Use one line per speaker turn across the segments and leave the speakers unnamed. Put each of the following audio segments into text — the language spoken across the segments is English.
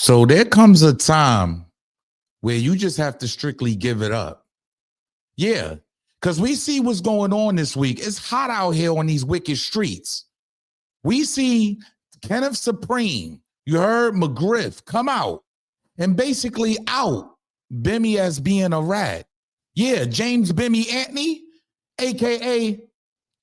So there comes a time where you just have to strictly give it up. Yeah, because we see what's going on this week. It's hot out here on these wicked streets. We see Kenneth Supreme, you heard McGriff, come out and basically out Bimmy as being a rat. Yeah, James Bimmy Antney, aka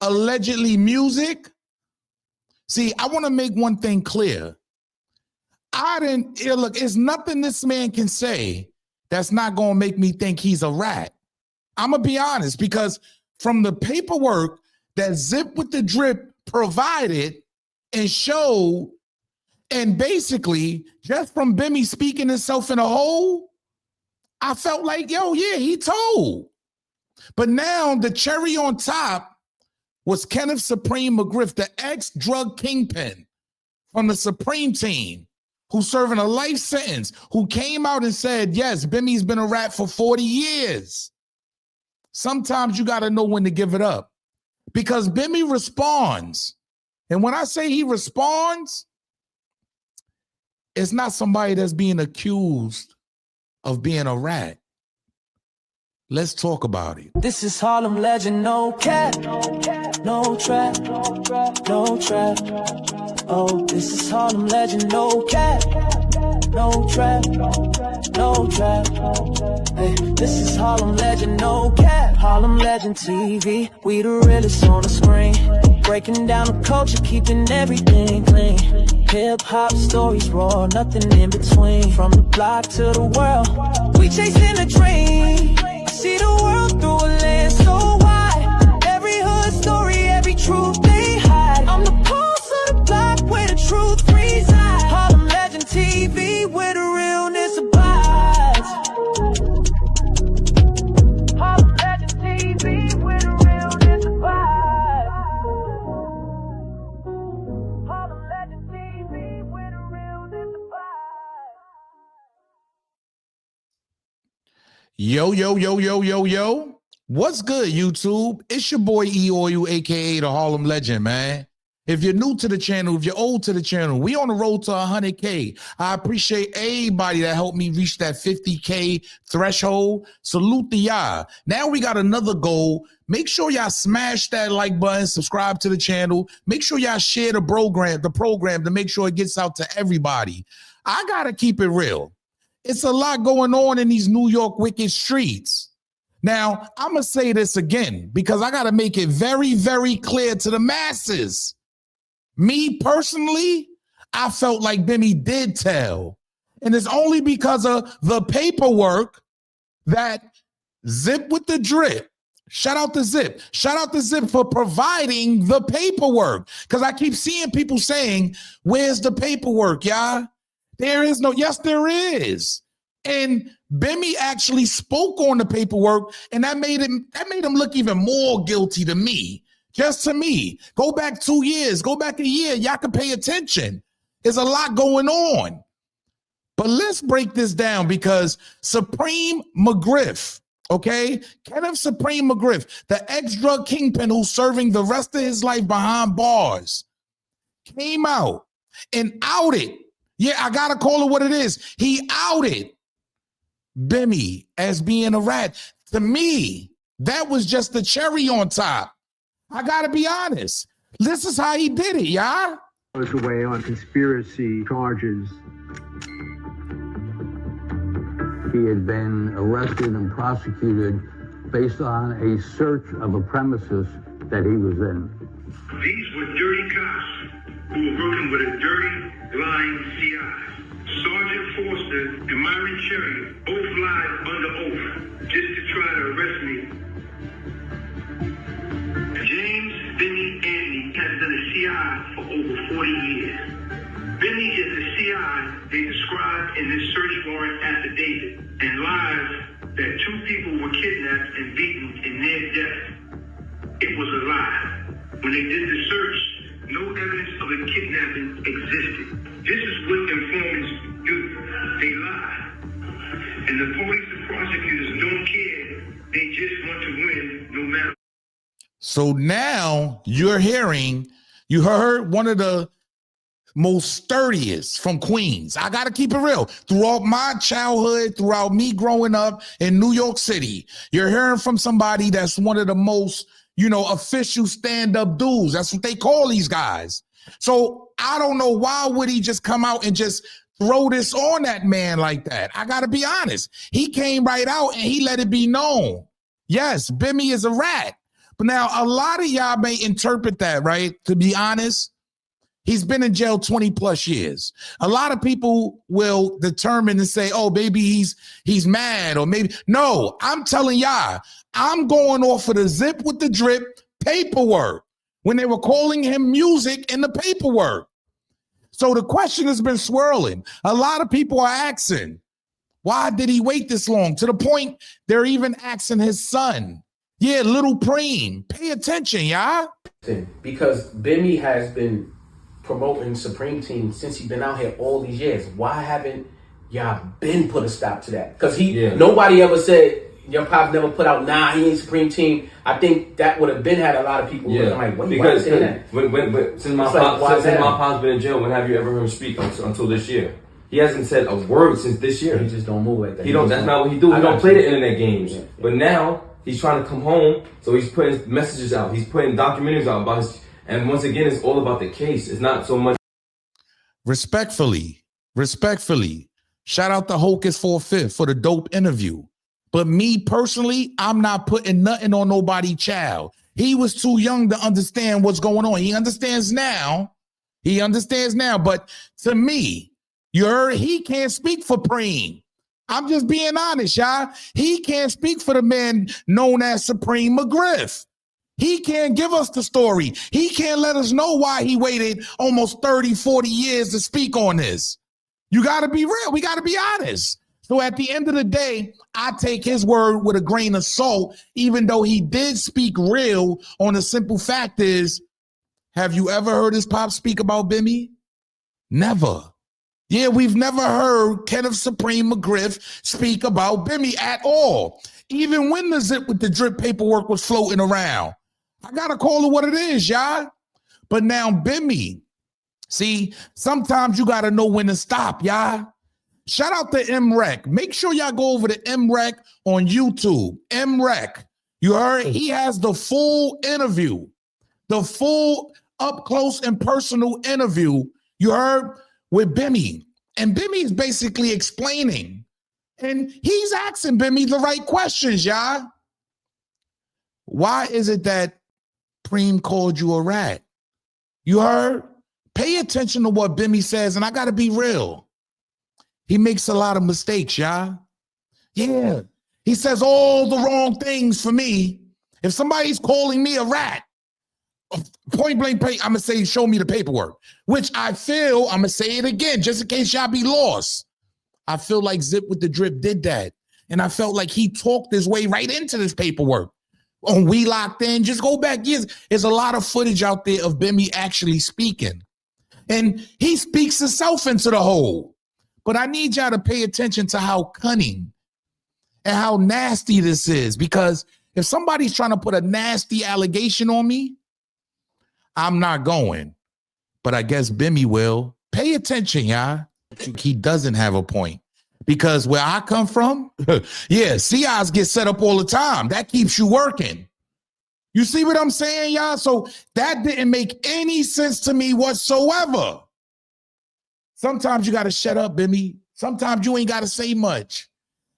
allegedly music. See, I want to make one thing clear. Look, it's nothing this man can say that's not going to make me think he's a rat. I'm going to be honest, because from the paperwork that ZipWithTheDrip provided and showed, and basically just from Bimmy speaking himself in a hole, I felt like, yo, yeah, he told. But now the cherry on top was Kenneth Supreme McGriff, the ex-drug kingpin from the Supreme team, who's serving a life sentence, who came out and said, yes, Bimmy's been a rat for 40 years. Sometimes you got to know when to give it up, because Bimmy responds. And when I say he responds, it's not somebody that's being accused of being a rat. Let's talk about it.
This is Harlem legend, no cap, no trap, no trap. Oh, this is Harlem legend, no cap, no trap, no trap. Hey, this is Harlem legend, no cap. Harlem legend TV, we the realest on the screen. Breaking down the culture, keeping everything clean. Hip-hop stories raw, nothing in between. From the block to the world, we chasing a dream. See the world through a lens so wide. Every hood story, every truth they hide. I'm the pulse of the block where the truth resides. Harlem legend TV where the realness abides. Harlem legend TV where the realness abides. Harlem legend TV where the realness abides.
Yo, yo, yo, yo, yo, yo. What's good, YouTube? It's your boy E-Oil, aka the Harlem Legend, man. If you're new to the channel, if you're old to the channel, we on the road to 100K. I appreciate everybody that helped me reach that 50K threshold. Salute to y'all. Now we got another goal. Make sure y'all smash that like button, subscribe to the channel. Make sure y'all share the program to make sure it gets out to everybody. I gotta keep it real. It's a lot going on in these New York wicked streets. Now, I'm going to say this again, because I got to make it very, very clear to the masses. Me personally, I felt like Bimmy did tell. And it's only because of the paperwork that ZipWithTheDrip, shout out to Zip. Shout out to Zip for providing the paperwork. Because I keep seeing people saying, where's the paperwork, y'all? There is no, yes, there is. And Bimmy actually spoke on the paperwork, and that made him look even more guilty to me. Just to me. Go back 2 years, go back a year. Y'all can pay attention. There's a lot going on. But let's break this down, because Supreme McGriff, okay? Kenneth Supreme McGriff, the ex-drug kingpin who's serving the rest of his life behind bars, came out and outed. Yeah, I got to call it what it is. He outed Bimmy as being a rat. To me, that was just the cherry on top. I got to be honest. This is how he did it, y'all.
Goes away on conspiracy charges.
He had been arrested and prosecuted based on a search of a premises that he was in.
These were dirty cops who were working with a dirty, lying CI. Sergeant Forster and Myron Cherry both lied under oath just to try to arrest me. James Bimmy Antney has been a CI for over 40 years. Bimmy is the CI they described in this search warrant affidavit, and lies that 2 people were kidnapped and beaten in near death. It was a lie. When they did the search, no evidence of a kidnapping existed. This is what informants do. They lie. And the police and prosecutors don't care. They just want to win no matter.
So now you're hearing, you heard one of the most sturdiest from Queens. I got to keep it real. Throughout my childhood, throughout me growing up in New York City, you're hearing from somebody that's one of the most, you know, official stand-up dudes. That's what they call these guys. So I don't know why would he just come out and just throw this on that man like that. I got to be honest. He came right out and he let it be known. Yes, Bimmy is a rat. But now a lot of y'all may interpret that, right? To be honest, he's been in jail 20 plus years. A lot of people will determine and say, oh, maybe he's mad or maybe. No, I'm telling y'all, I'm going off of the Zip with the Drip paperwork when they were calling him music in the paperwork. So the question has been swirling. A lot of people are asking, why did he wait this long? To the point they're even asking his son. Yeah, little Preem. Pay attention, y'all.
Because Bimmy has been promoting Supreme Team since he's been out here all these years. Why haven't y'all been put a stop to that? Because nobody ever said, your pops never put out, nah, he ain't Supreme Team. I think that would have been had a lot of people looking like, wait, why say that?
Since my pop's been in jail, when have you ever heard him speak until this year? He hasn't said a word since this year.
He just don't move like that.
That's not what he do. He don't play the internet games. Yeah. But now he's trying to come home, so he's putting messages out. He's putting documentaries out about his, and once again, it's all about the case. It's not so much.
Respectfully, shout out to Hocus for a Fifth for the dope interview. But me personally, I'm not putting nothing on nobody's child. He was too young to understand what's going on. He understands now. But to me, you heard, he can't speak for Preem. I'm just being honest, y'all. He can't speak for the man known as Supreme McGriff. He can't give us the story. He can't let us know why he waited almost 30, 40 years to speak on this. You got to be real. We got to be honest. So at the end of the day, I take his word with a grain of salt, even though he did speak real on the simple fact is, have you ever heard his pop speak about Bimmy? Never. Yeah, we've never heard Kenneth Supreme McGriff speak about Bimmy at all. Even when the Zip with the Drip paperwork was floating around. I got to call it what it is, y'all. But now Bimmy, see, sometimes you got to know when to stop, y'all. Shout out to MReck. Make sure y'all go over to MReck on YouTube. MReck, you heard? He has the full interview, the full up close and personal interview, you heard, with Bimmy. And Bimmy's basically explaining, and he's asking Bimmy the right questions, y'all. Why is it that Preem called you a rat? You heard? Pay attention to what Bimmy says, and I got to be real. He makes a lot of mistakes, y'all. Yeah. He says all the wrong things for me. If somebody's calling me a rat, point blank, I'm going to say, show me the paperwork, which I feel, I'm going to say it again, just in case y'all be lost. I feel like Zip with the Drip did that. And I felt like he talked his way right into this paperwork. On We Locked In, just go back years. There's a lot of footage out there of Bimmy actually speaking. And he speaks himself into the hole. But I need y'all to pay attention to how cunning and how nasty this is, because if somebody's trying to put a nasty allegation on me, I'm not going. But I guess Bimmy will. Pay attention, y'all. He doesn't have a point, because where I come from, yeah, CIs get set up all the time. That keeps you working. You see what I'm saying, y'all? So that didn't make any sense to me whatsoever. Sometimes you got to shut up, Bimmy. Sometimes you ain't got to say much.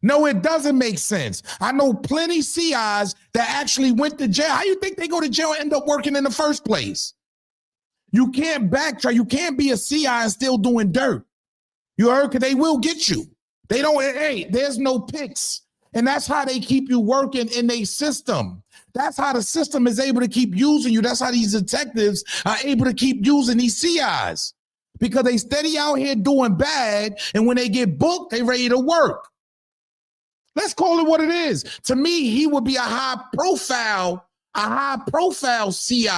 No, it doesn't make sense. I know plenty CIs that actually went to jail. How you think they go to jail and end up working in the first place? You can't backtrack. You can't be a CI and still doing dirt. You heard? Because they will get you. They don't, hey, there's no picks. And that's how they keep you working in their system. That's how the system is able to keep using you. That's how these detectives are able to keep using these CIs. Because they steady out here doing bad, and when they get booked, they ready to work. Let's call it what it is. To me, he would be a high profile CI.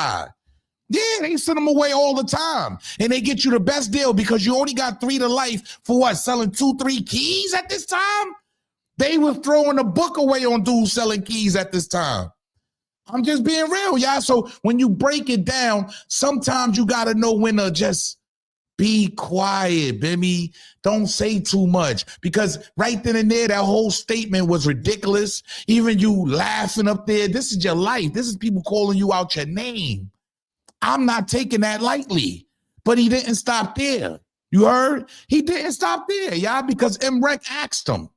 Yeah, they send them away all the time, and they get you the best deal because you only got 3 to life for what, selling 2-3 keys at this time? They were throwing the book away on dudes selling keys at this time. I'm just being real, y'all. So when you break it down, sometimes you got to know when to just Be quiet, Bimmy. Don't say too much, because right then and there, that whole statement was ridiculous. Even you laughing up there, this is your life. This is people calling you out your name. I'm not taking that lightly, but he didn't stop there. You heard? He didn't stop there, y'all, because MReck asked him.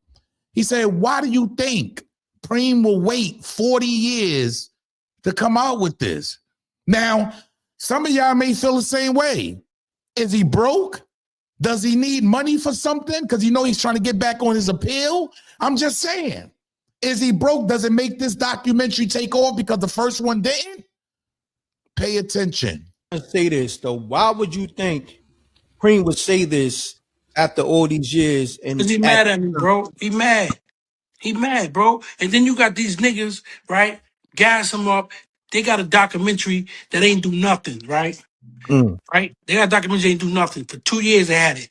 He said, why do you think Preem will wait 40 years to come out with this? Now, some of y'all may feel the same way. Is he broke? Does he need money for something? Because you know he's trying to get back on his appeal. I'm just saying. Is he broke? Does it make this documentary take off because the first one didn't? Pay attention.
I say this though. Why would you think Preem would say this after all these years? And
because he mad at me, bro. He mad. He mad, bro. And then you got these niggas, right? Gas him up. They got a documentary that ain't do nothing, right? Right? They got a documentary that ain't do nothing. For 2 years they had it.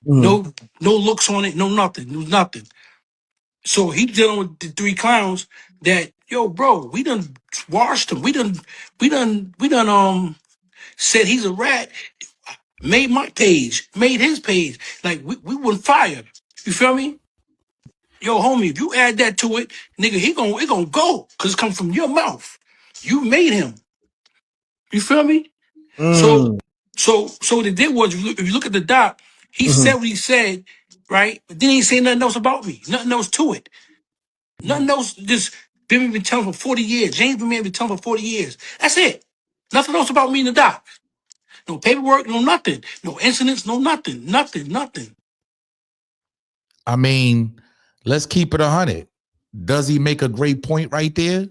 No looks on it, no nothing. There was nothing. So he dealing with the 3 clowns that, yo, bro, we done washed him. We done said he's a rat. Made my page, made his page. Like we wouldn't fire. You feel me? Yo, homie, if you add that to it, nigga, it gonna go. Cause it come from your mouth. You made him. You feel me? So what they did was, if you look at the doc, he said what he said, right? But then he ain't say nothing else about me. Nothing else to it. Nothing else. Just Bimmy been telling for 40 years. James been telling for 40 years. That's it. Nothing else about me in the doc. No paperwork, no nothing. No incidents, no nothing. Nothing.
I mean, let's keep it 100. Does he make a great point right there?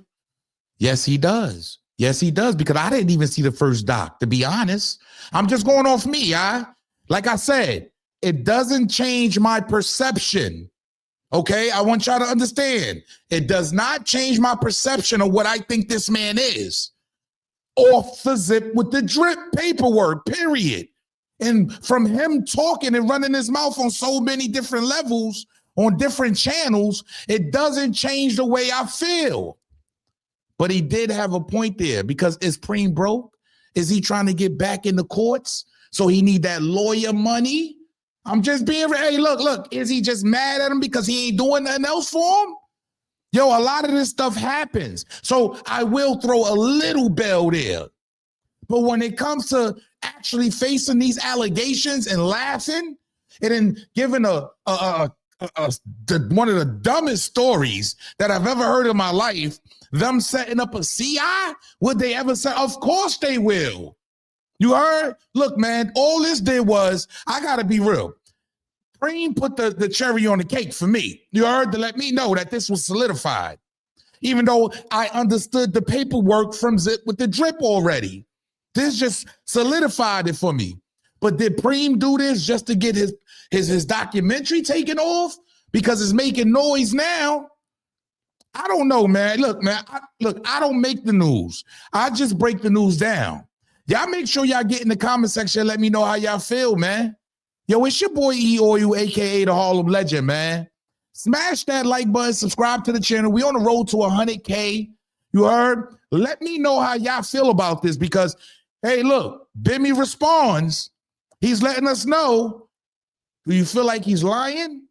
Yes, he does. Yes, he does, because I didn't even see the first doc, to be honest. I'm just going off me, like I said, it doesn't change my perception, okay? I want y'all to understand. It does not change my perception of what I think this man is. Off the Zip with the Drip paperwork, period. And from him talking and running his mouth on so many different levels, on different channels, it doesn't change the way I feel. But he did have a point there, because is Preem broke? Is he trying to get back in the courts? So he need that lawyer money? I'm just being, hey, look, is he just mad at him because he ain't doing nothing else for him? Yo, a lot of this stuff happens. So I will throw a little bell there. But when it comes to actually facing these allegations and laughing, and then giving one of the dumbest stories that I've ever heard in my life, them setting up a CI, would they ever say? Of course they will. You heard? Look, man, all this did was, I gotta be real. Preem put the cherry on the cake for me. You heard? To let me know that this was solidified. Even though I understood the paperwork from Zip with the Drip already. This just solidified it for me. But did Preem do this just to get his documentary taken off? Because it's making noise now. I don't know, man. Look, man, I don't make the news. I just break the news down. Y'all make sure y'all get in the comment section and let me know how y'all feel, man. Yo, it's your boy E-Oil, a.k.a. the Harlem Legend, man. Smash that like button, subscribe to the channel. We on the road to 100K. You heard? Let me know how y'all feel about this, because, hey, look, Bimmy responds. He's letting us know. Do you feel like he's lying?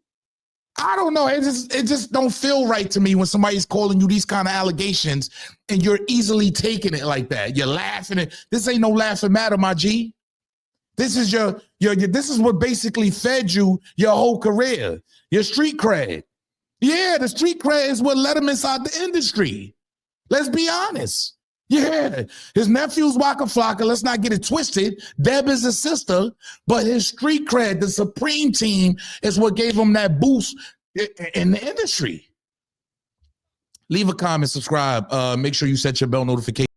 I don't know. It just don't feel right to me when somebody's calling you these kind of allegations and you're easily taking it like that. You're laughing. This ain't no laughing matter, my G. This is this is what basically fed you your whole career, your street cred. Yeah, the street cred is what let him inside the industry. Let's be honest. Yeah, his nephew's Waka Flocka. Let's not get it twisted. Deb is his sister, but his street cred, the Supreme Team, is what gave him that boost in the industry. Leave a comment, subscribe. Make sure you set your bell notification.